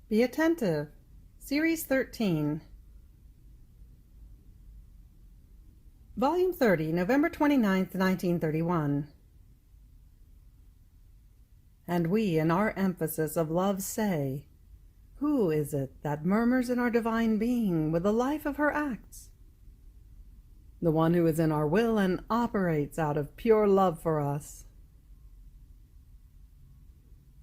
Be Attentive, Series 13, Volume 30, November 29th, 1931. And we in our emphasis of love say, who is it that murmurs in our divine being with the life of her acts? The one who is in our will and operates out of pure love for us.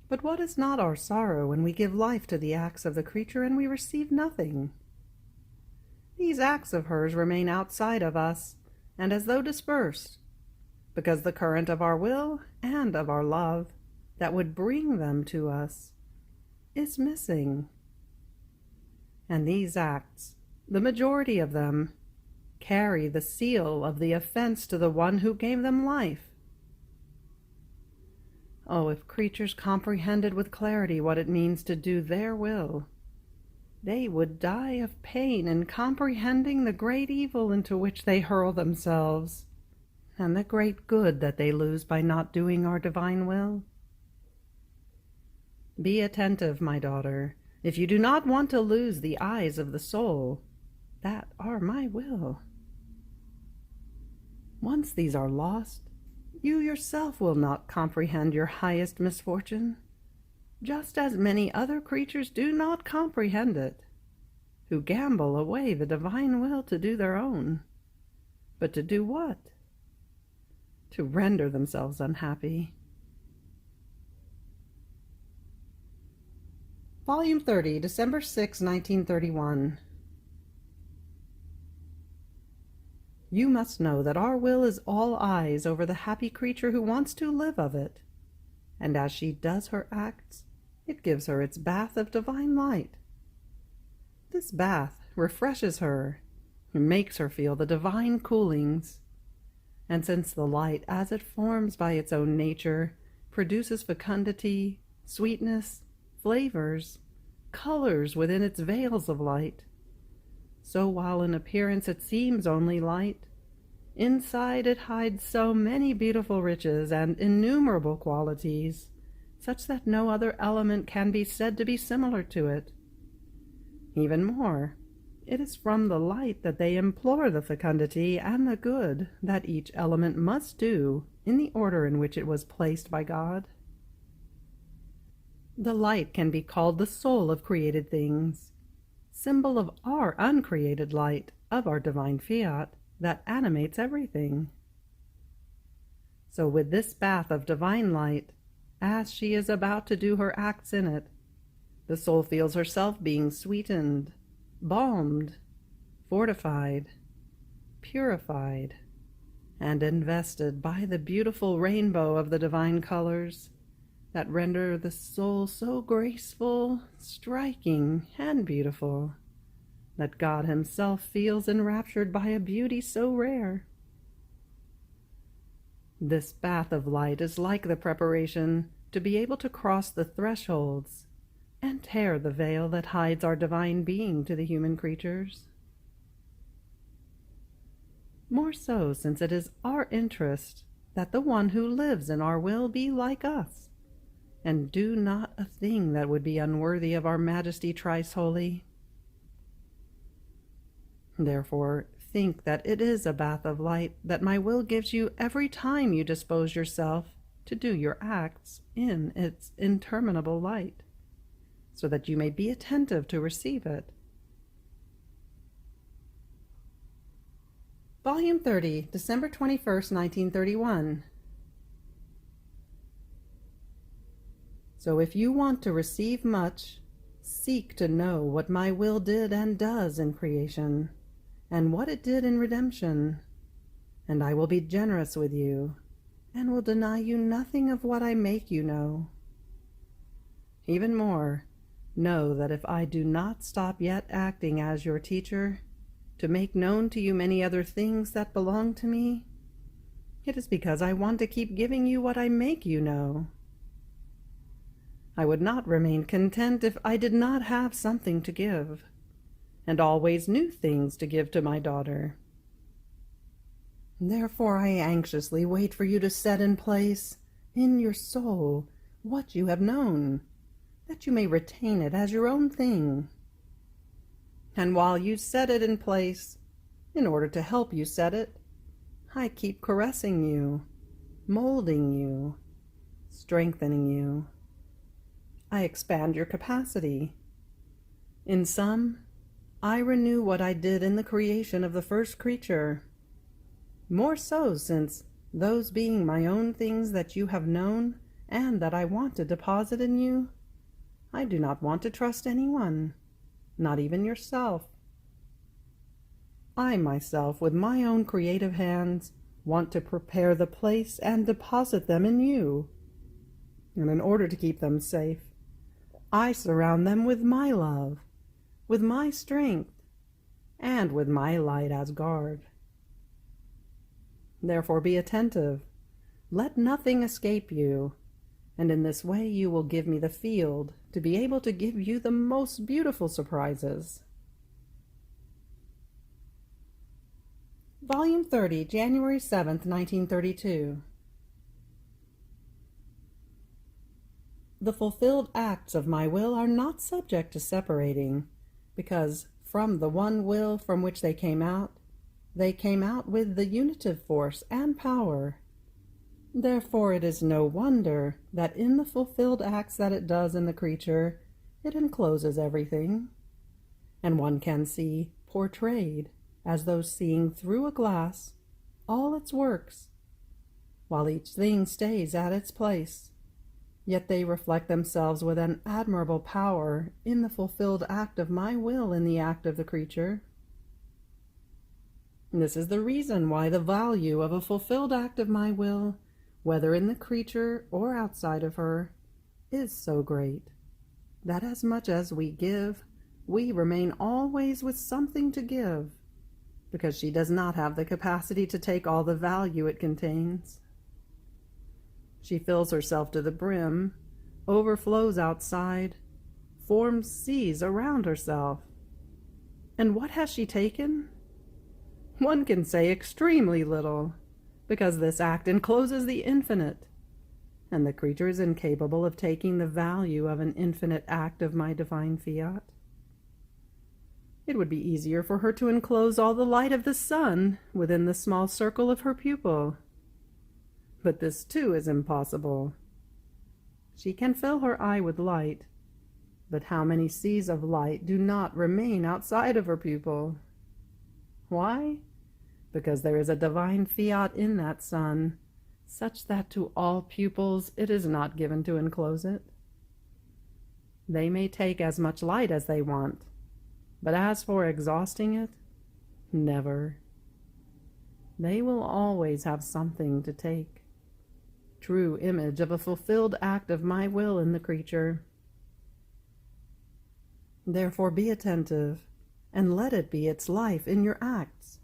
But what is not our sorrow when we give life to the acts of the creature and we receive nothing? These acts of hers remain outside of us, and as though dispersed, because the current of our will and of our love that would bring them to us is missing. And these acts, the majority of them, carry the seal of the offense to the one who gave them life. Oh, if creatures comprehended with clarity what it means to do their will, they would die of pain in comprehending the great evil into which they hurl themselves, and the great good that they lose by not doing our divine will. Be attentive, my daughter, if you do not want to lose the eyes of the soul that are my will. Once these are lost, you yourself will not comprehend your highest misfortune, just as many other creatures do not comprehend it, who gamble away the divine will to do their own. But to do what? To render themselves unhappy. Volume 30, December 6, 1931. You must know that our will is all eyes over the happy creature who wants to live of it, and as she does her acts, it gives her its bath of divine light. This bath refreshes her, makes her feel the divine coolings, and since the light, as it forms by its own nature, produces fecundity, sweetness, flavors, colors within its veils of light, so while in appearance it seems only light, inside it hides so many beautiful riches and innumerable qualities, such that no other element can be said to be similar to it. Even more, it is from the light that they implore the fecundity and the good that each element must do in the order in which it was placed by God. The light can be called the soul of created things, symbol of our uncreated light, of our divine Fiat, that animates everything. So with this bath of divine light, as she is about to do her acts in it, the soul feels herself being sweetened, balmed, fortified, purified, and invested by the beautiful rainbow of the divine colors that render the soul so graceful, striking, and beautiful, that God himself feels enraptured by a beauty so rare. This bath of light is like the preparation to be able to cross the thresholds and tear the veil that hides our divine being to the human creatures. More so since it is our interest that the one who lives in our will be like us, and do not a thing that would be unworthy of our Majesty Thrice Holy. Therefore, think that it is a bath of light that my will gives you every time you dispose yourself to do your acts in its interminable light, so that you may be attentive to receive it. Volume 30, December 21st, 1931. So if you want to receive much, seek to know what my will did and does in creation, and what it did in redemption, and I will be generous with you, and will deny you nothing of what I make you know. Even more, know that if I do not stop yet acting as your teacher, to make known to you many other things that belong to me, it is because I want to keep giving you what I make you know. I would not remain content if I did not have something to give, and always new things to give to my daughter. Therefore I anxiously wait for you to set in place, in your soul, what you have known, that you may retain it as your own thing. And while you set it in place, in order to help you set it, I keep caressing you, molding you, strengthening you. I expand your capacity. In sum, I renew what I did in the creation of the first creature. More so, since those being my own things that you have known and that I want to deposit in you, I do not want to trust anyone, not even yourself. I myself, with my own creative hands, want to prepare the place and deposit them in you. And in order to keep them safe, I surround them with my love, with my strength, and with my light as guard. Therefore be attentive. Let nothing escape you, and in this way you will give me the field to be able to give you the most beautiful surprises. Volume 30, January 7th, 1932. The fulfilled acts of my will are not subject to separating, because from the one will from which they came out with the unitive force and power. Therefore it is no wonder that in the fulfilled acts that it does in the creature, it encloses everything, and one can see portrayed, as though seeing through a glass, all its works, while each thing stays at its place. Yet they reflect themselves with an admirable power in the fulfilled act of my will in the act of the creature. This is the reason why the value of a fulfilled act of my will, whether in the creature or outside of her, is so great, that as much as we give, we remain always with something to give, because she does not have the capacity to take all the value it contains. She fills herself to the brim, overflows outside, forms seas around herself. And what has she taken? One can say extremely little, because this act encloses the infinite, and the creature is incapable of taking the value of an infinite act of my divine fiat. It would be easier for her to enclose all the light of the sun within the small circle of her pupil. But this too is impossible. She can fill her eye with light, but how many seas of light do not remain outside of her pupil? Why? Because there is a divine fiat in that sun, such that to all pupils it is not given to enclose it. They may take as much light as they want, but as for exhausting it, never. They will always have something to take. True image of a fulfilled act of my will in the creature. Therefore be attentive, and let it be its life in your acts.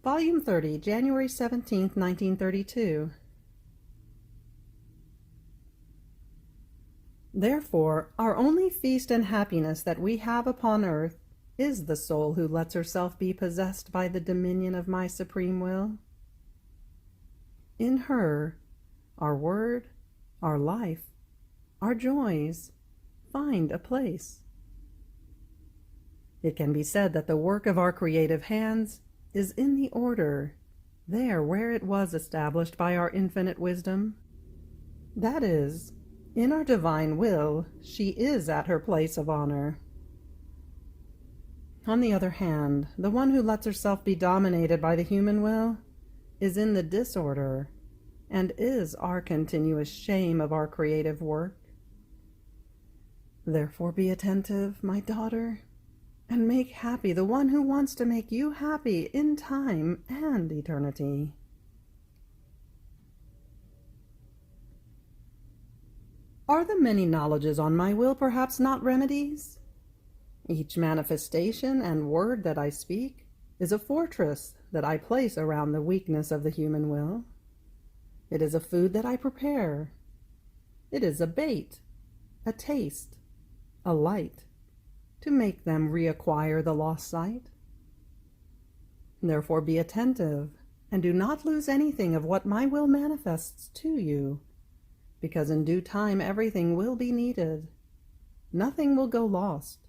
Volume 30, January 17th, 1932. Therefore, our only feast and happiness that we have upon earth is the soul who lets herself be possessed by the dominion of my supreme will. In her, our word, our life, our joys find a place. It can be said that the work of our creative hands is in the order, there where it was established by our infinite wisdom. That is, in our divine will, she is at her place of honor. On the other hand, the one who lets herself be dominated by the human will is in the disorder, and is our continuous shame of our creative work. Therefore be attentive, my daughter, and make happy the one who wants to make you happy in time and eternity. Are the many knowledges on my will perhaps not remedies? Each manifestation and word that I speak is a fortress that I place around the weakness of the human will. It is a food that I prepare. It is a bait, a taste, a light, to make them reacquire the lost sight. Therefore be attentive, and do not lose anything of what my will manifests to you, because in due time everything will be needed. Nothing will go lost.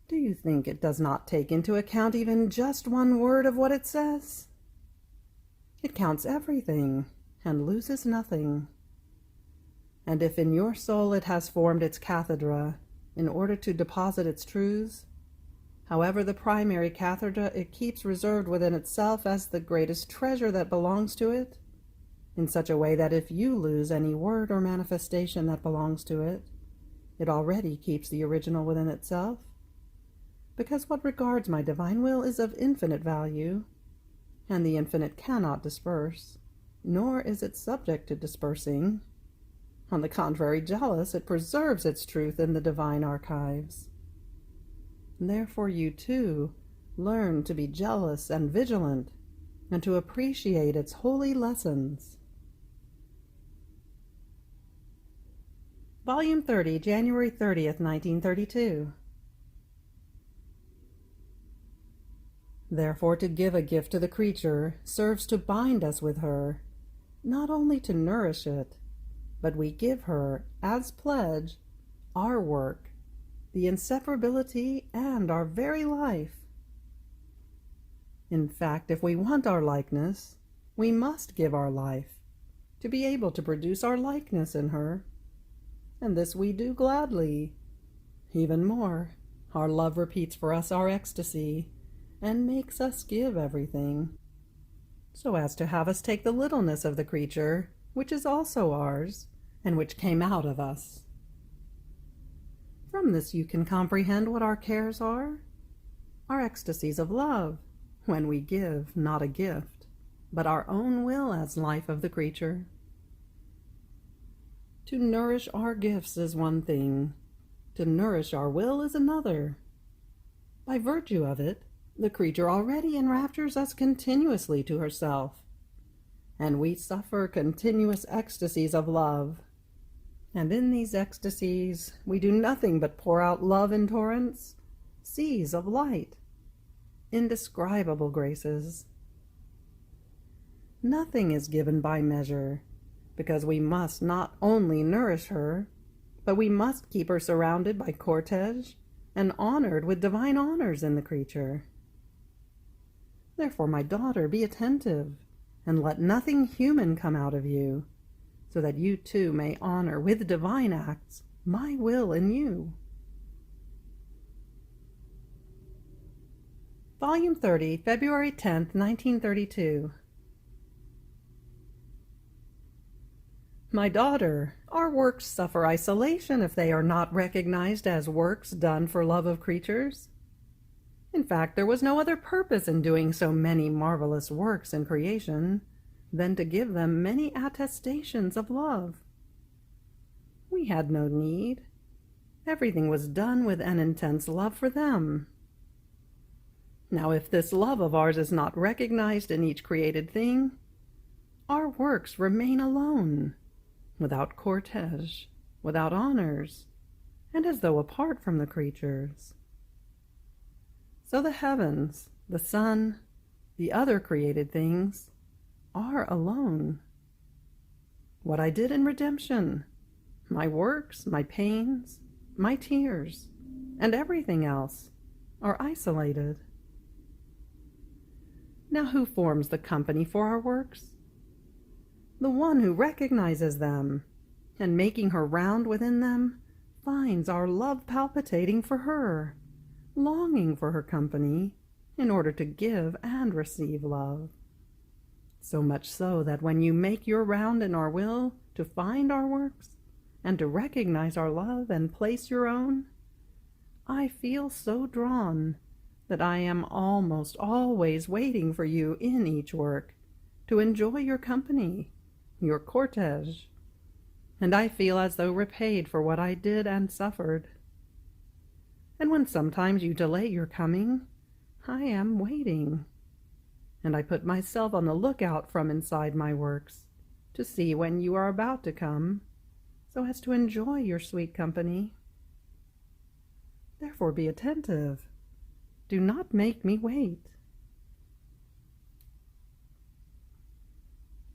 Do you think it does not take into account even just one word of what it says? It counts everything and loses nothing. And if in your soul it has formed its cathedra in order to deposit its truths, however, the primary cathedra it keeps reserved within itself as the greatest treasure that belongs to it, in such a way that if you lose any word or manifestation that belongs to it, it already keeps the original within itself. Because what regards my divine will is of infinite value, and the infinite cannot disperse, nor is it subject to dispersing. On the contrary, jealous, it preserves its truth in the divine archives. Therefore you too learn to be jealous and vigilant, and to appreciate its holy lessons. Volume 30, January 30th, 1932. Therefore, to give a gift to the creature serves to bind us with her, not only to nourish it, but we give her, as pledge, our work, the inseparability, and our very life. In fact, if we want our likeness, we must give our life, to be able to produce our likeness in her. And this we do gladly. Even more, our love repeats for us our ecstasy, and makes us give everything, so as to have us take the littleness of the creature, which is also ours, and which came out of us. From this you can comprehend what our cares are, our ecstasies of love, when we give not a gift, but our own will as life of the creature. To nourish our gifts is one thing, to nourish our will is another. By virtue of it, the creature already enraptures us continuously to herself, and we suffer continuous ecstasies of love. And in these ecstasies we do nothing but pour out love in torrents, seas of light, indescribable graces. Nothing is given by measure, because we must not only nourish her, but we must keep her surrounded by cortege and honored with divine honors in the creature. Therefore, my daughter, be attentive, and let nothing human come out of you, so that you too may honor with divine acts my will in you. Volume 30, February 10th, 1932. My daughter, our works suffer isolation if they are not recognized as works done for love of creatures. In fact, there was no other purpose in doing so many marvelous works in creation than to give them many attestations of love. We had no need. Everything was done with an intense love for them. Now, if this love of ours is not recognized in each created thing, our works remain alone, without cortege, without honors, and as though apart from the creatures. So the heavens, the sun, the other created things are alone. What I did in redemption, my works, my pains, my tears, and everything else are isolated. Now who forms the company for our works? The one who recognizes them, and making her round within them, finds our love palpitating for her, longing for her company, in order to give and receive love. So much so that when you make your round in our will to find our works, and to recognize our love and place your own, I feel so drawn that I am almost always waiting for you in each work, to enjoy your company, your cortege, and I feel as though repaid for what I did and suffered. And when sometimes you delay your coming, I am waiting, and I put myself on the lookout from inside my works, to see when you are about to come, so as to enjoy your sweet company. Therefore be attentive. Do not make me wait.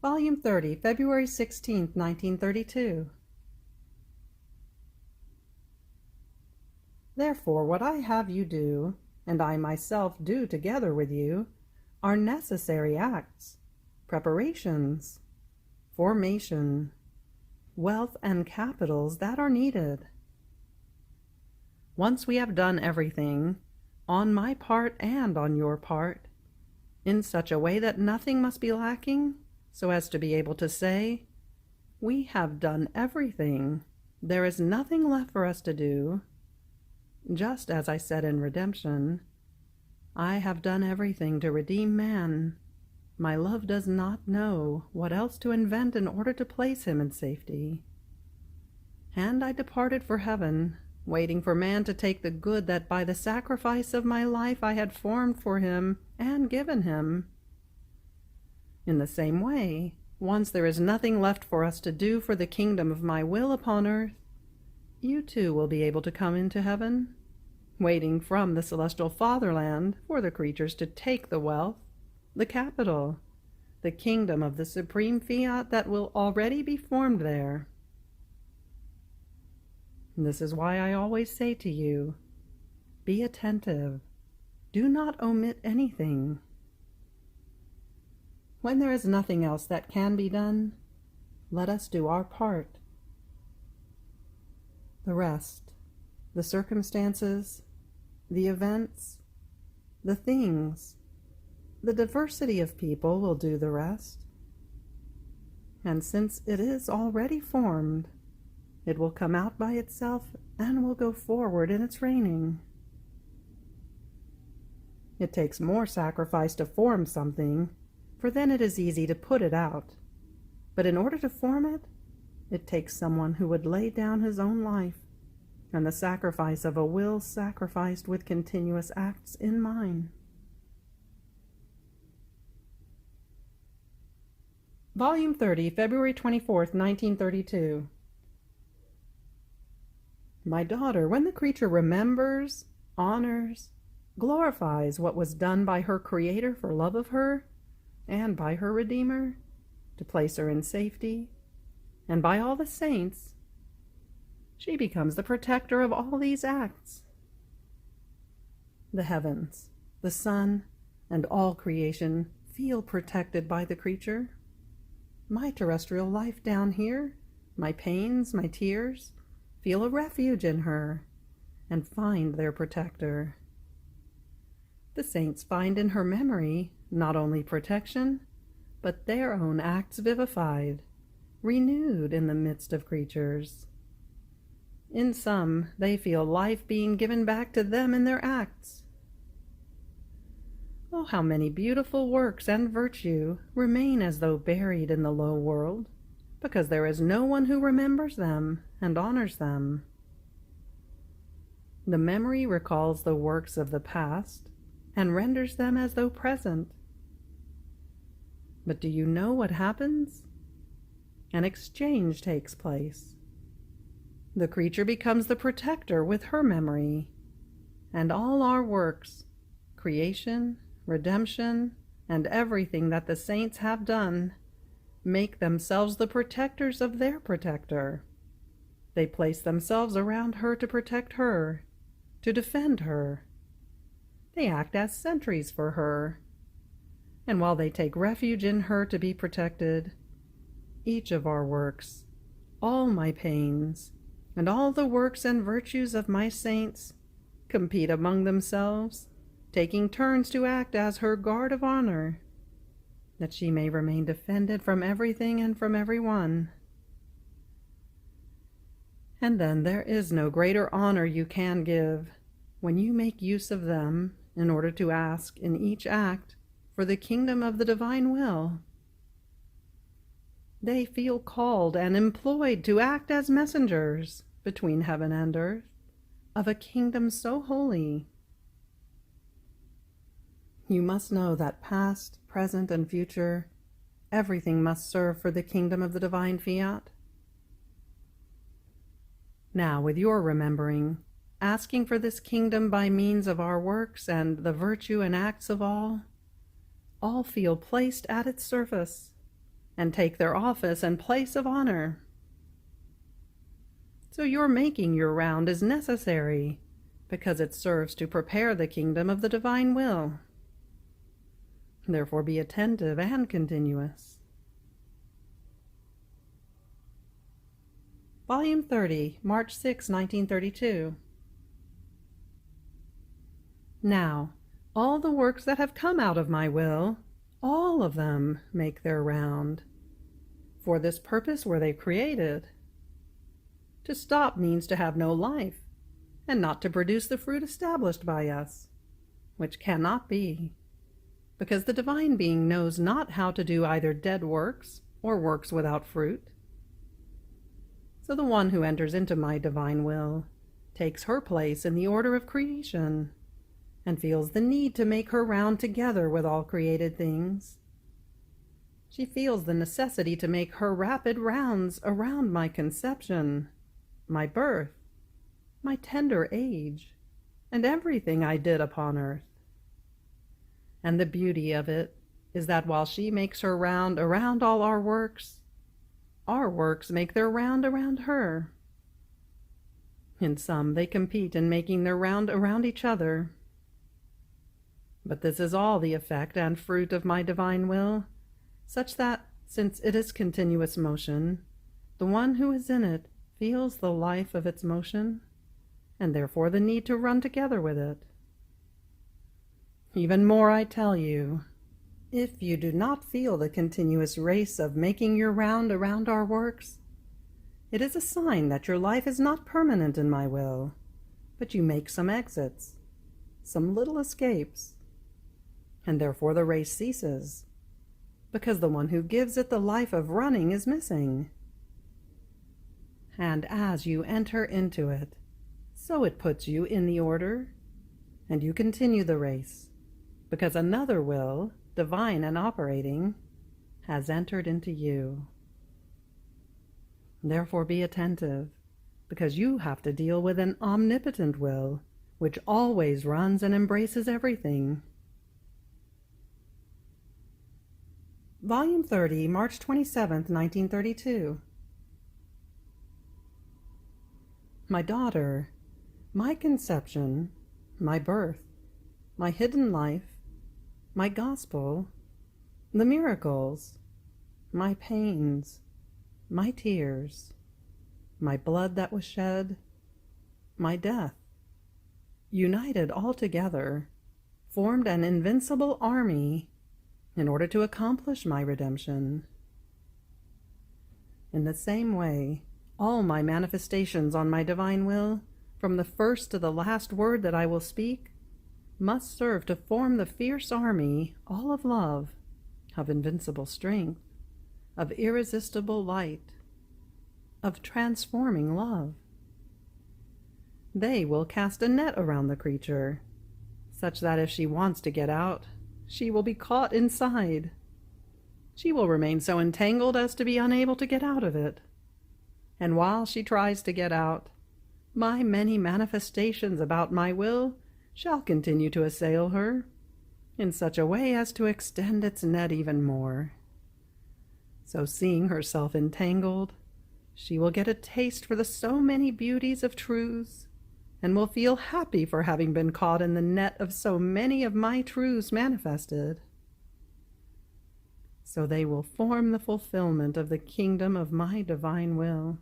Volume 30, February 16th, 1932. Therefore, what I have you do, and I myself do together with you, are necessary acts, preparations, formation, wealth and capitals that are needed. Once we have done everything, on my part and on your part, in such a way that nothing must be lacking, so as to be able to say, we have done everything, there is nothing left for us to do, just as I said in redemption, I have done everything to redeem man. My love does not know what else to invent in order to place him in safety. And I departed for heaven, waiting for man to take the good that by the sacrifice of my life I had formed for him and given him. In the same way, once there is nothing left for us to do for the kingdom of my will upon earth, you too will be able to come into heaven, waiting from the celestial fatherland for the creatures to take the wealth, the capital, the kingdom of the supreme Fiat that will already be formed there. This is why I always say to you, be attentive. Do not omit anything. When there is nothing else that can be done, let us do our part. The rest, the circumstances, the events, the things, the diversity of people will do the rest. And since it is already formed, it will come out by itself and will go forward in its reigning. It takes more sacrifice to form something, for then it is easy to put it out. But in order to form it, it takes someone who would lay down his own life, and the sacrifice of a will sacrificed with continuous acts in mind. Volume 30, February 24th, 1932. My daughter, when the creature remembers, honors, glorifies what was done by her Creator for love of her, and by her Redeemer, to place her in safety, and by all the saints, she becomes the protector of all these acts. The heavens, the sun, and all creation feel protected by the creature. My terrestrial life down here, my pains, my tears, feel a refuge in her, and find their protector. The saints find in her memory not only protection, but their own acts vivified, renewed in the midst of creatures. In some, they feel life being given back to them in their acts. Oh, how many beautiful works and virtue remain as though buried in the low world, because there is no one who remembers them and honors them. The memory recalls the works of the past and renders them as though present. But do you know what happens? An exchange takes place. The creature becomes the protector with her memory, and all our works, creation, redemption, and everything that the saints have done, make themselves the protectors of their protector. They place themselves around her to protect her, to defend her. They act as sentries for her. And while they take refuge in her to be protected, each of our works, all my pains, and all the works and virtues of my saints compete among themselves, taking turns to act as her guard of honor, that she may remain defended from everything and from everyone. And then there is no greater honor you can give when you make use of them in order to ask in each act for the kingdom of the divine will. They feel called and employed to act as messengers between heaven and earth of a kingdom so holy. You must know that past, present, and future, everything must serve for the kingdom of the divine Fiat. Now, with your remembering, asking for this kingdom by means of our works and the virtue and acts of all feel placed at its surface, and take their office and place of honor. So your making your round is necessary, because it serves to prepare the kingdom of the divine will. Therefore be attentive and continuous. Volume 30, March 6, 1932. Now, all the works that have come out of my will, all of them make their round. For this purpose were they created. To stop means to have no life, and not to produce the fruit established by us, which cannot be, because the divine being knows not how to do either dead works or works without fruit. So the one who enters into my divine will takes her place in the order of creation, and feels the need to make her round together with all created things. She feels the necessity to make her rapid rounds around my conception, my birth, my tender age, and everything I did upon earth. And the beauty of it is that while she makes her round around all our works make their round around her. In some, they compete in making their round around each other. But this is all the effect and fruit of my divine will, such that, since it is continuous motion, the one who is in it feels the life of its motion, and therefore the need to run together with it. Even more I tell you, if you do not feel the continuous race of making your round around our works, it is a sign that your life is not permanent in my will, but you make some exits, some little escapes, and therefore the race ceases, because the one who gives it the life of running is missing. And as you enter into it, so it puts you in the order, and you continue the race, because another will, divine and operating, has entered into you. Therefore be attentive, because you have to deal with an omnipotent will, which always runs and embraces everything. Volume 30, March 27, 1932. My daughter, my conception, my birth, my hidden life, my gospel, the miracles, my pains, my tears, my blood that was shed, my death, united all together, formed an invincible army in order to accomplish my redemption. In the same way, all my manifestations on my divine will, from the first to the last word that I will speak, must serve to form the fierce army, all of love, of invincible strength, of irresistible light, of transforming love. They will cast a net around the creature, such that if she wants to get out, she will be caught inside. She will remain so entangled as to be unable to get out of it. And while she tries to get out, my many manifestations about my will shall continue to assail her, in such a way as to extend its net even more. So seeing herself entangled, she will get a taste for the so many beauties of truths, and will feel happy for having been caught in the net of so many of my truths manifested. So they will form the fulfillment of the kingdom of my divine will.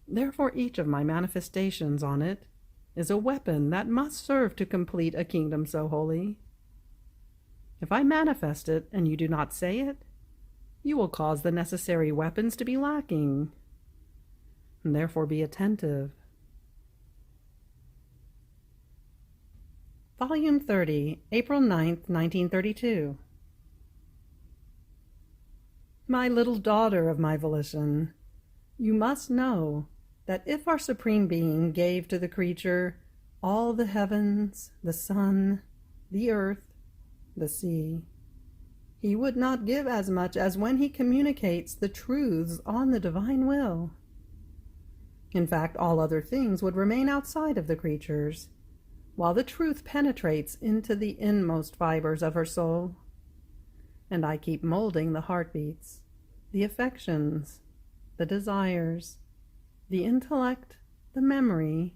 Therefore each of my manifestations on it is a weapon that must serve to complete a kingdom so holy. If I manifest it and you do not say it, you will cause the necessary weapons to be lacking. And therefore be attentive. Volume 30, April 9th, 1932. My little daughter of my volition, you must know that if our Supreme Being gave to the creature all the heavens, the sun, the earth, the sea, he would not give as much as when he communicates the truths on the divine will. In fact, all other things would remain outside of the creatures, while the truth penetrates into the inmost fibers of her soul. and I keep molding the heartbeats, the affections, the desires, the intellect, the memory,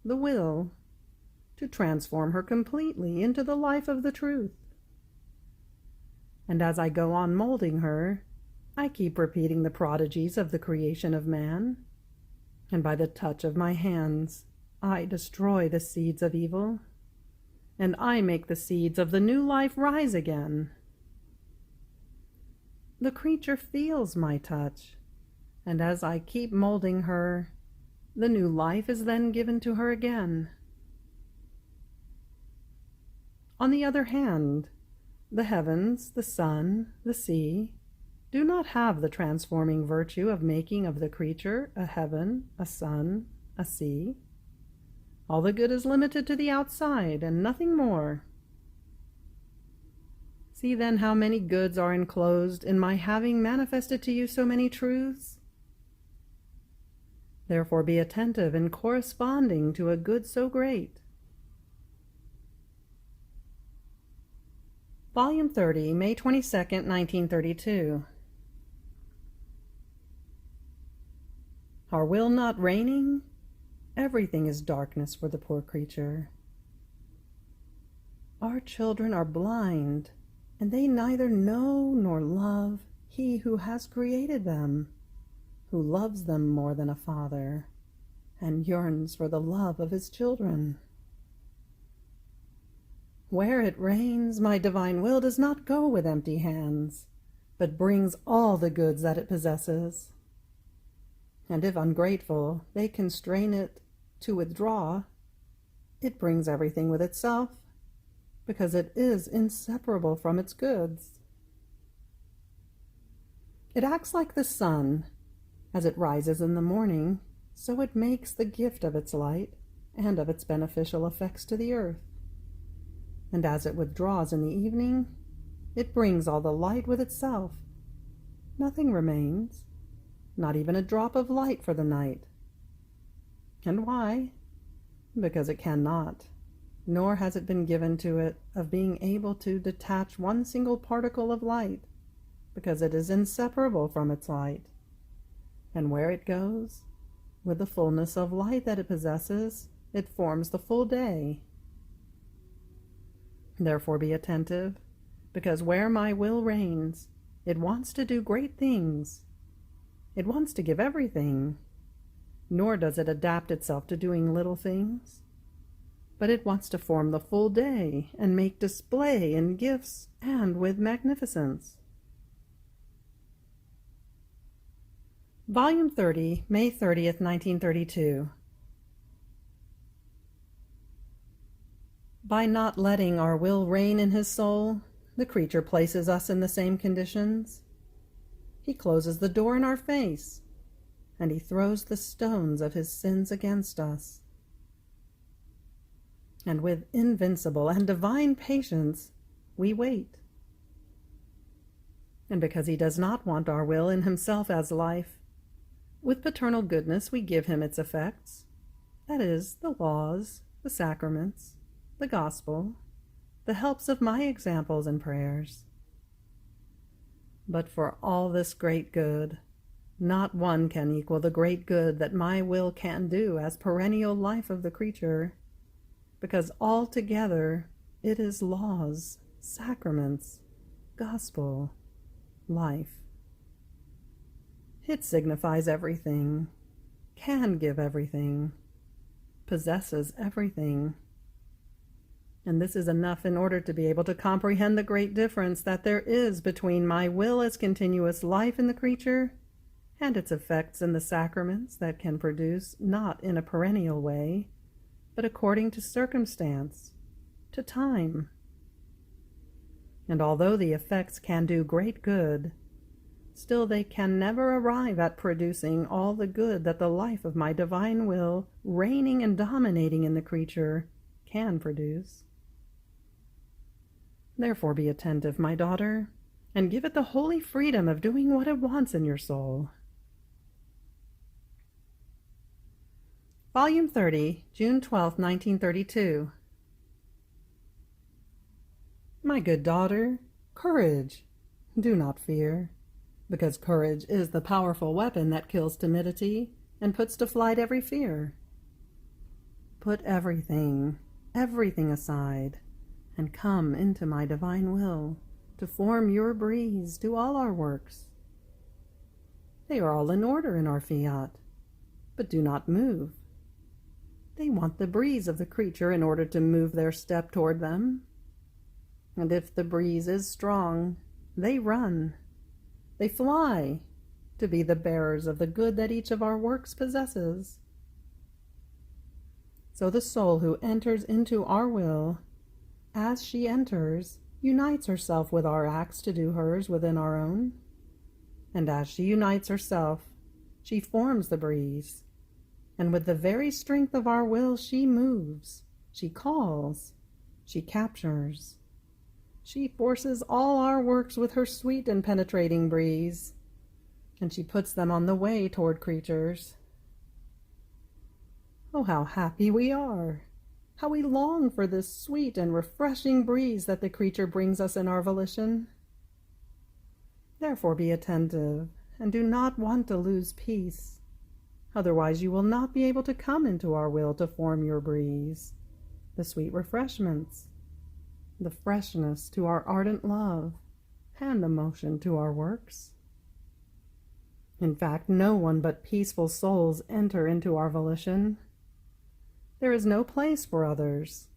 the will, to transform her completely into the life of the truth. And as I go on molding her, I keep repeating the prodigies of the creation of man, and by the touch of my hands, I destroy the seeds of evil, and I make the seeds of the new life rise again. The creature feels my touch, and as I keep molding her, the new life is then given to her again. On the other hand, the heavens, the sun, the sea, do not have the transforming virtue of making of the creature a heaven, a sun, a sea. All the good is limited to the outside and nothing more. See then how many goods are enclosed in my having manifested to you so many truths. Therefore be attentive in corresponding to a good so great. Volume 30, May 22nd, 1932. Our will not reigning? Everything is darkness for the poor creature. Our children are blind, and they neither know nor love He who has created them, who loves them more than a father, and yearns for the love of his children. Where it rains, my divine will does not go with empty hands, but brings all the goods that it possesses. And if ungrateful, they constrain it to withdraw, it brings everything with itself, because it is inseparable from its goods. It acts like the sun. As it rises in the morning, so it makes the gift of its light and of its beneficial effects to the earth. And as it withdraws in the evening, it brings all the light with itself. Nothing remains, not even a drop of light for the night. And why? Because it cannot, nor has it been given to it of being able to detach one single particle of light, because it is inseparable from its light. And where it goes, with the fullness of light that it possesses, it forms the full day. Therefore be attentive, because where my will reigns, it wants to do great things. It wants to give everything, nor does it adapt itself to doing little things, but it wants to form the full day and make display in gifts and with magnificence. Volume 30, May 30th, 1932. By not letting our will reign in his soul, the creature places us in the same conditions. He closes the door in our face, and he throws the stones of his sins against us. And with invincible and divine patience, we wait. And because he does not want our will in himself as life, with paternal goodness we give him its effects, that is, the laws, the sacraments, the gospel, the helps of my examples and prayers. But for all this great good, not one can equal the great good that my will can do as perennial life of the creature, because altogether it is laws, sacraments, gospel, life. It signifies everything, can give everything, possesses everything. And this is enough in order to be able to comprehend the great difference that there is between my will as continuous life in the creature and its effects in the sacraments that can produce not in a perennial way, but according to circumstance, to time. And although the effects can do great good, still they can never arrive at producing all the good that the life of my divine will, reigning and dominating in the creature, can produce. Therefore be attentive, my daughter, and give it the holy freedom of doing what it wants in your soul. Volume 30, June 12, 1932. My good daughter, courage! Do not fear, because courage is the powerful weapon that kills timidity and puts to flight every fear. Put everything aside, and come into my divine will to form your breeze to all our works. They are all in order in our Fiat, but do not move. They want the breeze of the creature in order to move their step toward them. And if the breeze is strong, they run, they fly, to be the bearers of the good that each of our works possesses. So the soul who enters into our will, as she enters, unites herself with our acts to do hers within our own. And as she unites herself, she forms the breeze. And with the very strength of our will, she moves, she calls, she captures. She forces all our works with her sweet and penetrating breeze, and she puts them on the way toward creatures. Oh, how happy we are! How we long for this sweet and refreshing breeze that the creature brings us in our volition. Therefore be attentive, and do not want to lose peace. Otherwise you will not be able to come into our will to form your breeze, the sweet refreshments, the freshness to our ardent love, and the motion to our works. In fact, no one but peaceful souls enter into our volition. There is no place for others.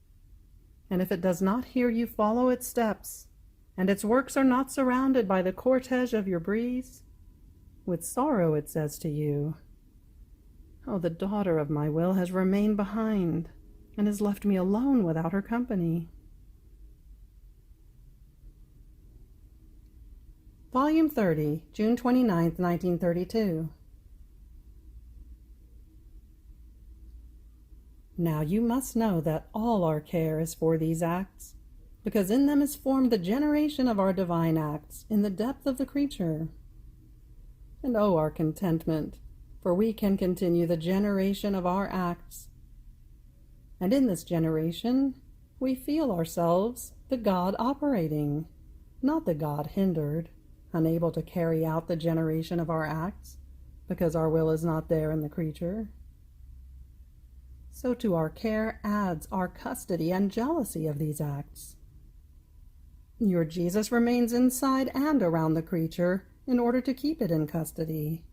And if it does not hear you follow its steps, and its works are not surrounded by the cortege of your breeze, with sorrow it says to you, "Oh, the daughter of my will has remained behind, and has left me alone without her company." Volume 30, June 29, 1932. Now you must know that all our care is for these acts, because in them is formed the generation of our divine acts in the depth of the creature. And oh, our contentment, for we can continue the generation of our acts. And in this generation, we feel ourselves the God operating, not the God hindered, unable to carry out the generation of our acts, because our will is not there in the creature. So to our care adds our custody and jealousy of these acts. Your Jesus remains inside and around the creature in order to keep it in custody.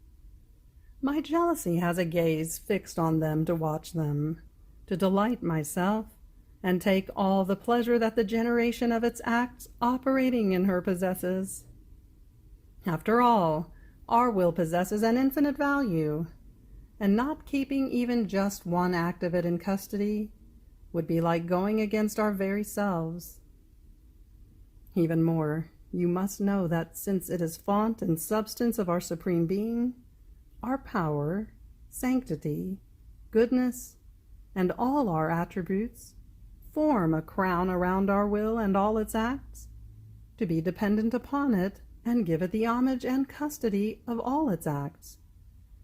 My jealousy has a gaze fixed on them to watch them, to delight myself, and take all the pleasure that the generation of its acts operating in her possesses. After all, our will possesses an infinite value, and not keeping even just one act of it in custody would be like going against our very selves. Even more, you must know that since it is font and substance of our Supreme Being, our power, sanctity, goodness, and all our attributes form a crown around our will and all its acts, to be dependent upon it and give it the homage and custody of all its acts,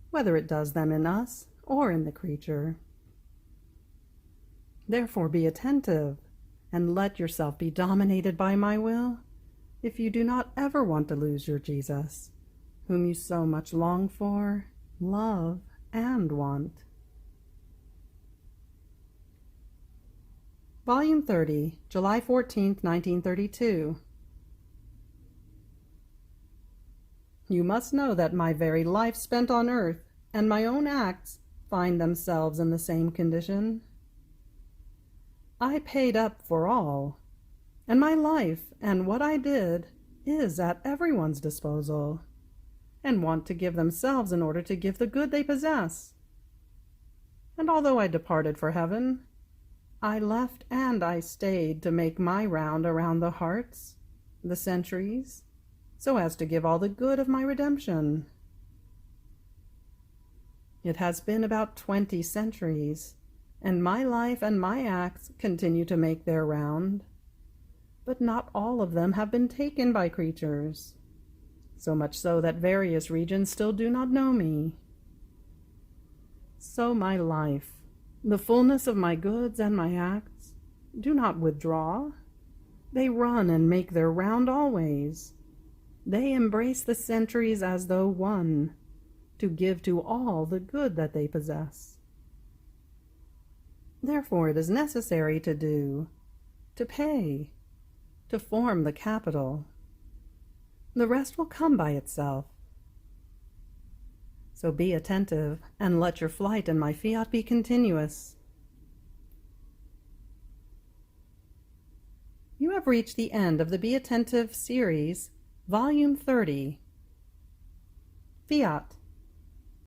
whether it does them in us or in the creature. Therefore be attentive, and let yourself be dominated by my will, if you do not ever want to lose your Jesus, whom you so much long for, love, and want. Volume 30, July 14, 1932. You must know that my very life spent on earth and my own acts find themselves in the same condition. I paid up for all, and my life and what I did is at everyone's disposal, and want to give themselves in order to give the good they possess. And although I departed for heaven, I left and I stayed to make my round around the hearts, the centuries, so as to give all the good of my redemption. It has been about 20 centuries, and my life and my acts continue to make their round, but not all of them have been taken by creatures, so much so that various regions still do not know me. So my life, the fullness of my goods and my acts, do not withdraw. They run and make their round always, They embrace the centuries as though one, to give to all the good that they possess. Therefore it is necessary to do, to pay, to form the capital. The rest will come by itself. So be attentive, and let your flight in my fiat be continuous. You have reached the end of the Be Attentive series, Volume 30. Fiat.